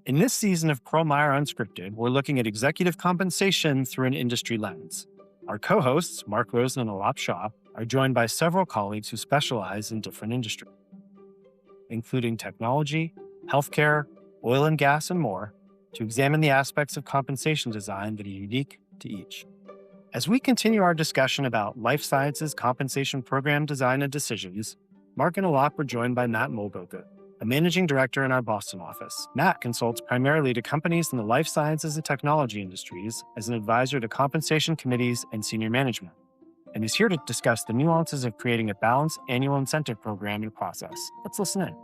In this season of Pearl Meyer Unscripted, we're looking at executive compensation through an industry lens. Our co-hosts, Mark Rosen and Aalap Shah, are joined by several colleagues who specialize in different industries, including technology, healthcare, oil and gas, and more, to examine the aspects of compensation design that are unique to each. As we continue our discussion about life sciences compensation program design and decisions, Mark and Aalap are joined by Matt Molberger, a managing director in our Boston office. Matt consults primarily to companies in the life sciences and technology industries as an advisor to compensation committees and senior management, and is here to discuss the nuances of creating a balanced annual incentive program and process. Let's listen in.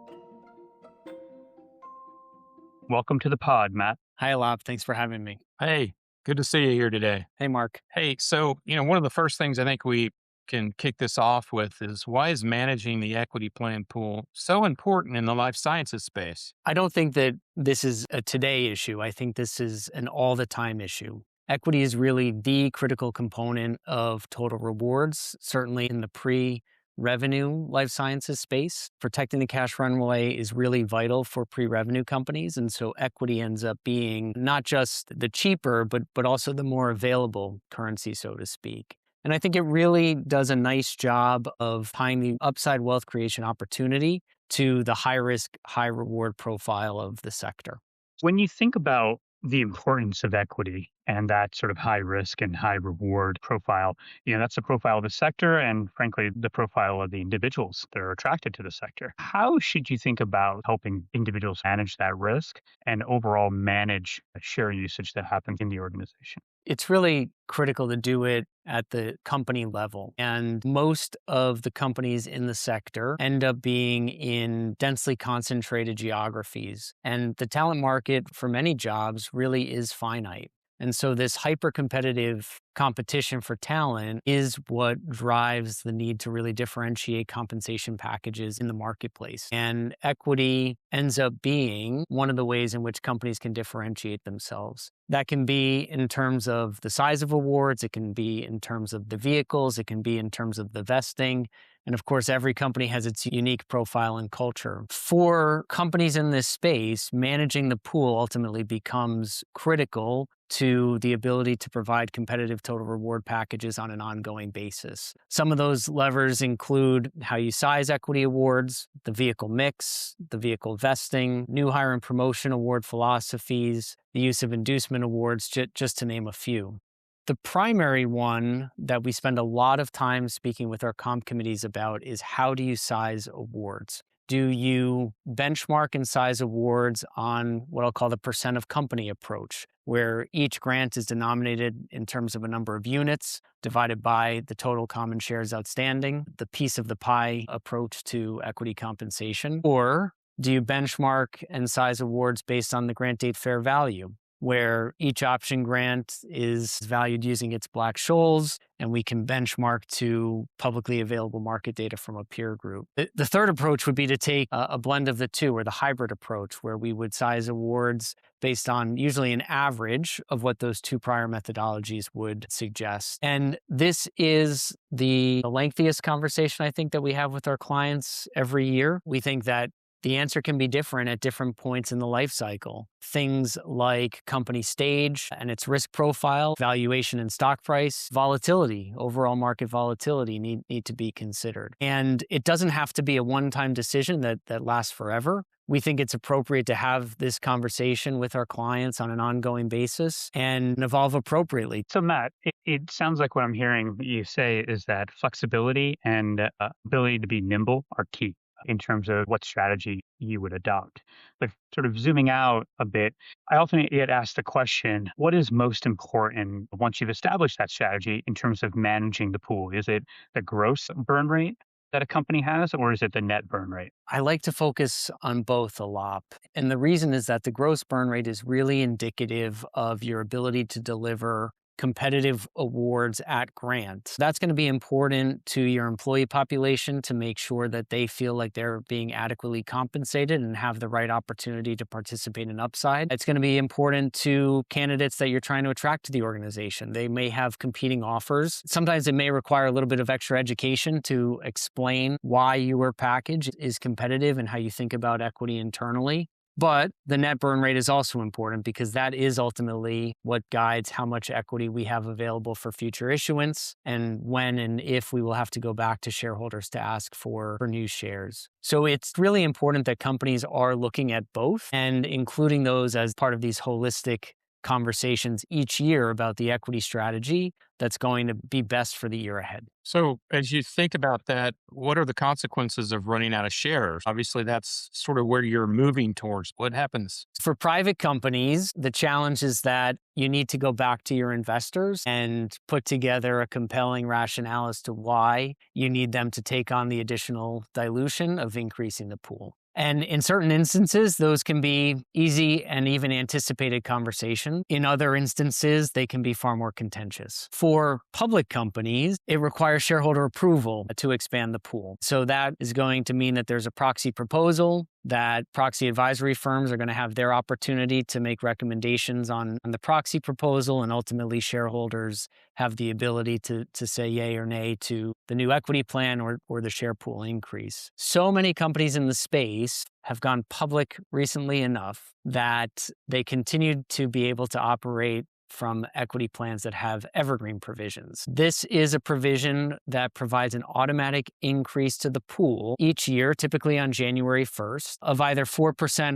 Welcome to the pod, Matt. Hi, Aalap. Thanks for having me. Hey, good to see you here today. Hey, Mark. Hey, so, one of the first things I think we can kick this off with is, why is managing the equity plan pool so important in the life sciences space? I don't think that this is a today issue. I think this is an all the time issue. Equity is really the critical component of total rewards, certainly in the pre-revenue life sciences space. Protecting the cash runway is really vital for pre-revenue companies. And so equity ends up being not just the cheaper, but also the more available currency, so to speak. And I think it really does a nice job of tying the upside wealth creation opportunity to the high risk, high reward profile of the sector. When you think about the importance of equity and that sort of high risk and high reward profile, that's the profile of the sector and frankly, the profile of the individuals that are attracted to the sector. How should you think about helping individuals manage that risk and overall manage share usage that happens in the organization? It's really critical to do it at the company level. And most of the companies in the sector end up being in densely concentrated geographies. And the talent market for many jobs really is finite. And so this hyper-competitive competition for talent is what drives the need to really differentiate compensation packages in the marketplace. And equity ends up being one of the ways in which companies can differentiate themselves. That can be in terms of the size of awards, it can be in terms of the vehicles, it can be in terms of the vesting. And of course, every company has its unique profile and culture. For companies in this space, managing the pool ultimately becomes critical to the ability to provide competitive total reward packages on an ongoing basis. Some of those levers include how you size equity awards, the vehicle mix, the vehicle vesting, new hire and promotion award philosophies, the use of inducement awards, just to name a few. The primary one that we spend a lot of time speaking with our comp committees about is, how do you size awards? Do you benchmark and size awards on what I'll call the percent of company approach, where each grant is denominated in terms of a number of units divided by the total common shares outstanding, the piece of the pie approach to equity compensation? Or do you benchmark and size awards based on the grant date fair value, where each option grant is valued using its Black-Scholes, and we can benchmark to publicly available market data from a peer group? The third approach would be to take a blend of the two, or the hybrid approach, where we would size awards based on usually an average of what those two prior methodologies would suggest. And this is the lengthiest conversation I think that we have with our clients every year. We think that the answer can be different at different points in the life cycle. Things like company stage and its risk profile, valuation and stock price, volatility, overall market volatility need to be considered. And it doesn't have to be a one-time decision that lasts forever. We think it's appropriate to have this conversation with our clients on an ongoing basis and evolve appropriately. So Matt, it sounds like what I'm hearing you say is that flexibility and ability to be nimble are key in terms of what strategy you would adopt. But sort of zooming out a bit, I often get asked the question, what is most important once you've established that strategy in terms of managing the pool? Is it the gross burn rate that a company has, or is it the net burn rate? I like to focus on both, Aalap. And the reason is that the gross burn rate is really indicative of your ability to deliver competitive awards at grant. That's going to be important to your employee population to make sure that they feel like they're being adequately compensated and have the right opportunity to participate in upside. It's going to be important to candidates that you're trying to attract to the organization. They may have competing offers. Sometimes it may require a little bit of extra education to explain why your package is competitive and how you think about equity internally. But the net burn rate is also important because that is ultimately what guides how much equity we have available for future issuance and when and if we will have to go back to shareholders to ask for new shares. So it's really important that companies are looking at both and including those as part of these holistic conversations each year about the equity strategy that's going to be best for the year ahead. So as you think about that, what are the consequences of running out of shares? Obviously, that's sort of where you're moving towards. What happens? For private companies, the challenge is that you need to go back to your investors and put together a compelling rationale as to why you need them to take on the additional dilution of increasing the pool. And in certain instances, those can be easy and even anticipated conversation. In other instances, they can be far more contentious. For public companies, it requires shareholder approval to expand the pool. So that is going to mean that there's a proxy proposal, that proxy advisory firms are going to have their opportunity to make recommendations on the proxy proposal, and ultimately shareholders have the ability to say yay or nay to the new equity plan or the share pool increase. So many companies in the space have gone public recently enough that they continue to be able to operate from equity plans that have evergreen provisions. This is a provision that provides an automatic increase to the pool each year, typically on January 1st, of either 4%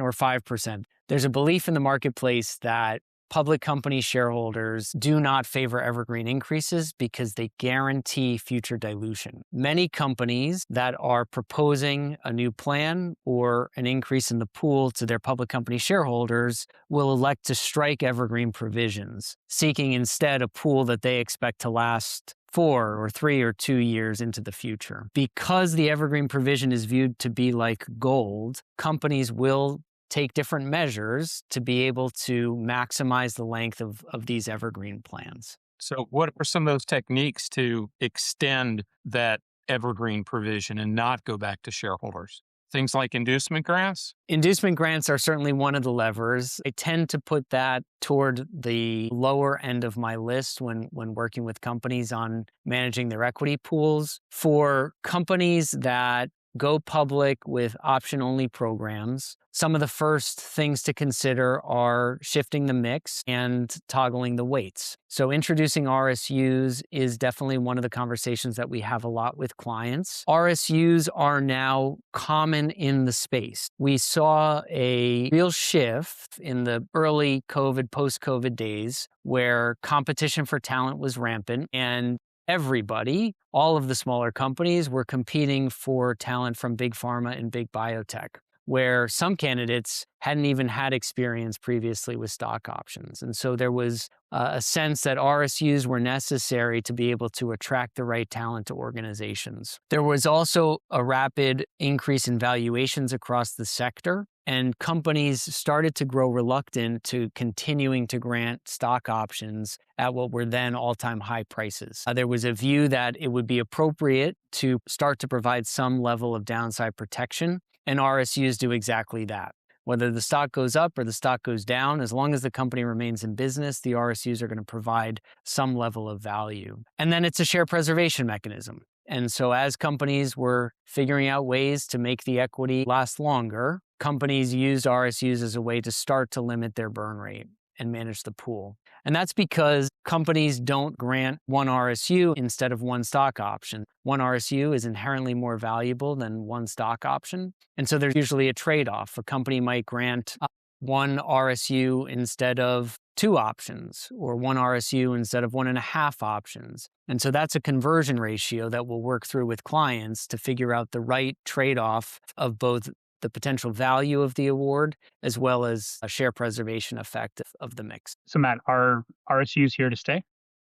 or 5%. There's a belief in the marketplace that public company shareholders do not favor evergreen increases because they guarantee future dilution. Many companies that are proposing a new plan or an increase in the pool to their public company shareholders will elect to strike evergreen provisions, seeking instead a pool that they expect to last 4 or 3 or 2 years into the future. Because the evergreen provision is viewed to be like gold, companies will take different measures to be able to maximize the length of these evergreen plans. So what are some of those techniques to extend that evergreen provision and not go back to shareholders? Things like inducement grants? Inducement grants are certainly one of the levers. I tend to put that toward the lower end of my list when working with companies on managing their equity pools. For companies that go public with option-only programs, some of the first things to consider are shifting the mix and toggling the weights. So introducing RSUs is definitely one of the conversations that we have a lot with clients. RSUs are now common in the space. We saw a real shift in the early COVID, post-COVID days where competition for talent was rampant and everybody, all of the smaller companies, were competing for talent from big pharma and big biotech, where some candidates hadn't even had experience previously with stock options. And so there was a sense that RSUs were necessary to be able to attract the right talent to organizations. There was also a rapid increase in valuations across the sector, and companies started to grow reluctant to continuing to grant stock options at what were then all-time high prices. There was a view that it would be appropriate to start to provide some level of downside protection, and RSUs do exactly that. Whether the stock goes up or the stock goes down, as long as the company remains in business, the RSUs are going to provide some level of value. And then it's a share preservation mechanism. And so as companies were figuring out ways to make the equity last longer, companies used RSUs as a way to start to limit their burn rate and manage the pool. And that's because companies don't grant one RSU instead of one stock option. One RSU is inherently more valuable than one stock option. And so there's usually a trade-off. A company might grant one RSU instead of 2 options, or one RSU instead of 1.5 options. And so that's a conversion ratio that we'll work through with clients to figure out the right trade-off of both the potential value of the award as well as a share preservation effect of the mix. So Matt, are RSUs here to stay?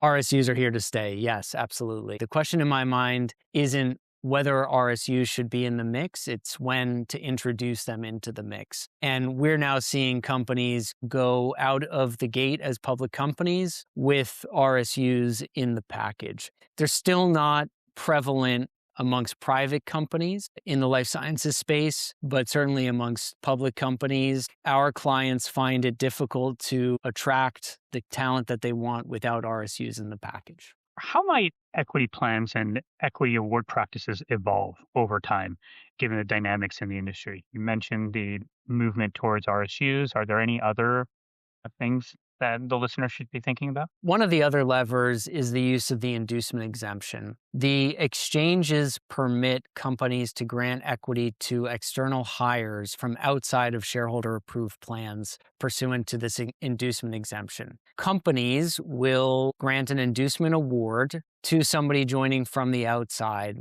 RSUs are here to stay. Yes, absolutely. The question in my mind isn't whether RSUs should be in the mix, it's when to introduce them into the mix. And we're now seeing companies go out of the gate as public companies with RSUs in the package. They're still not prevalent amongst private companies in the life sciences space, but certainly amongst public companies. Our clients find it difficult to attract the talent that they want without RSUs in the package. How might equity plans and equity award practices evolve over time, given the dynamics in the industry? You mentioned the movement towards RSUs. Are there any other things that the listener should be thinking about? One of the other levers is the use of the inducement exemption. The exchanges permit companies to grant equity to external hires from outside of shareholder-approved plans pursuant to this inducement exemption. Companies will grant an inducement award to somebody joining from the outside.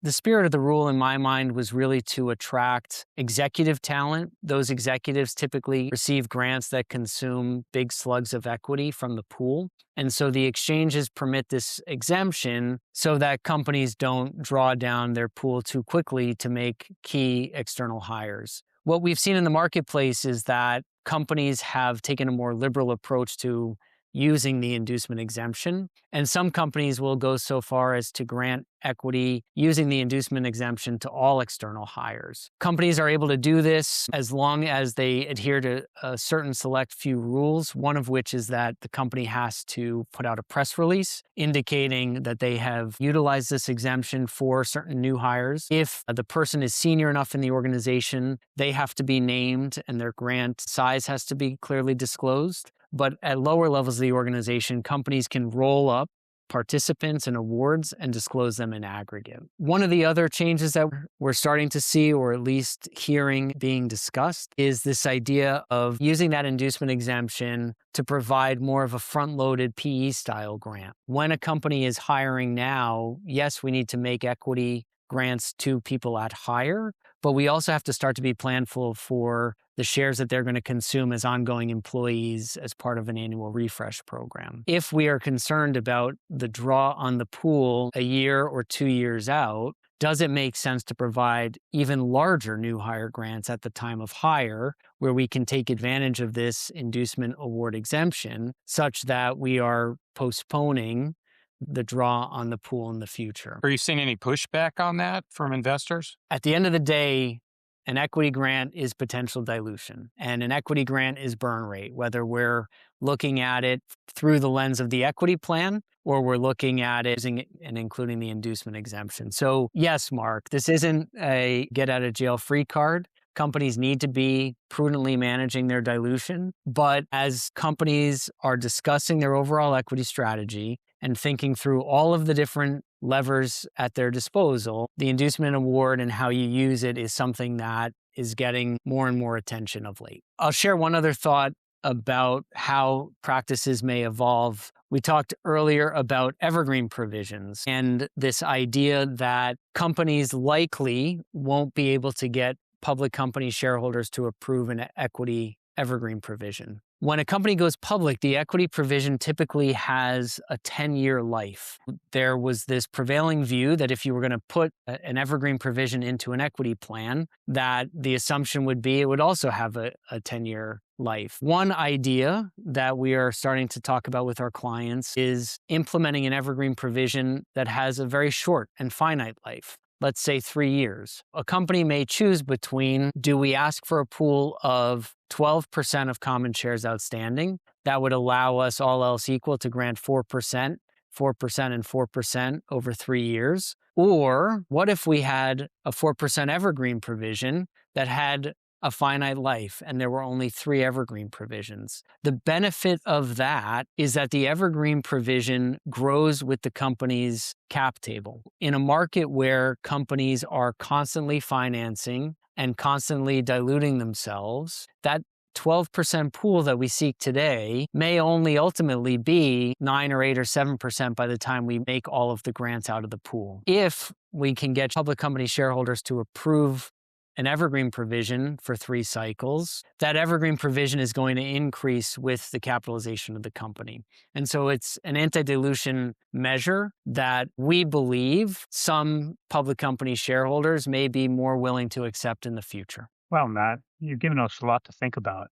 The spirit of the rule, in my mind, was really to attract executive talent. Those executives typically receive grants that consume big slugs of equity from the pool. And so the exchanges permit this exemption so that companies don't draw down their pool too quickly to make key external hires. What we've seen in the marketplace is that companies have taken a more liberal approach to using the inducement exemption. And some companies will go so far as to grant equity using the inducement exemption to all external hires. Companies are able to do this as long as they adhere to a certain select few rules, one of which is that the company has to put out a press release indicating that they have utilized this exemption for certain new hires. If the person is senior enough in the organization, they have to be named and their grant size has to be clearly disclosed. But at lower levels of the organization, companies can roll up participants and awards and disclose them in aggregate. One of the other changes that we're starting to see, or at least hearing being discussed, is this idea of using that inducement exemption to provide more of a front-loaded PE-style grant. When a company is hiring now, yes, we need to make equity grants to people at hire, but we also have to start to be planful for the shares that they're going to consume as ongoing employees as part of an annual refresh program. If we are concerned about the draw on the pool a year or 2 years out, does it make sense to provide even larger new hire grants at the time of hire where we can take advantage of this inducement award exemption such that we are postponing the draw on the pool in the future? Are you seeing any pushback on that from investors? At the end of the day, an equity grant is potential dilution, and an equity grant is burn rate, whether we're looking at it through the lens of the equity plan or we're looking at it and including the inducement exemption. So yes, Mark, this isn't a get out of jail free card. Companies need to be prudently managing their dilution. But as companies are discussing their overall equity strategy and thinking through all of the different levers at their disposal, the inducement award and how you use it is something that is getting more and more attention of late. I'll share one other thought about how practices may evolve. We talked earlier about evergreen provisions and this idea that companies likely won't be able to get public company shareholders to approve an equity evergreen provision. When a company goes public, the equity provision typically has a 10-year life. There was this prevailing view that if you were going to put an evergreen provision into an equity plan, that the assumption would be it would also have a 10-year life. One idea that we are starting to talk about with our clients is implementing an evergreen provision that has a very short and finite life. Let's say 3 years. A company may choose between, do we ask for a pool of 12% of common shares outstanding? That would allow us, all else equal, to grant 4%, 4% and 4% over 3 years. Or what if we had a 4% evergreen provision that had a finite life and there were only 3 evergreen provisions? The benefit of that is that the evergreen provision grows with the company's cap table. In a market where companies are constantly financing and constantly diluting themselves, that 12% pool that we seek today may only ultimately be 9 or 8 or 7% by the time we make all of the grants out of the pool. If we can get public company shareholders to approve an evergreen provision for 3 cycles, that evergreen provision is going to increase with the capitalization of the company. And so it's an anti-dilution measure that we believe some public company shareholders may be more willing to accept in the future. Well, Matt, you've given us a lot to think about.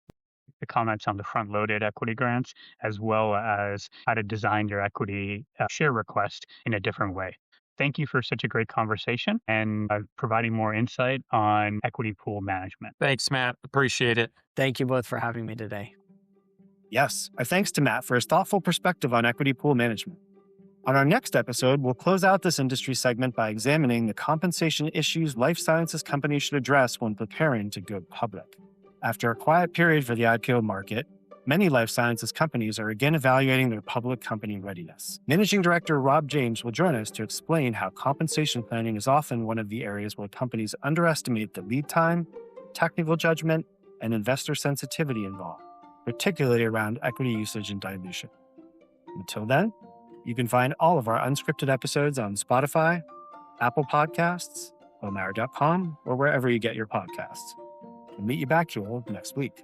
The comments on the front-loaded equity grants, as well as how to design your equity share request in a different way. Thank you for such a great conversation and providing more insight on equity pool management. Thanks, Matt. Appreciate it. Thank you both for having me today. Yes, our thanks to Matt for his thoughtful perspective on equity pool management. On our next episode, we'll close out this industry segment by examining the compensation issues life sciences companies should address when preparing to go public. After a quiet period for the IPO market, many life sciences companies are again evaluating their public company readiness. Managing Director Rob James will join us to explain how compensation planning is often one of the areas where companies underestimate the lead time, technical judgment, and investor sensitivity involved, particularly around equity usage and dilution. Until then, you can find all of our unscripted episodes on Spotify, Apple Podcasts, Pearlmeyer.com, or wherever you get your podcasts. We'll meet you back here next week.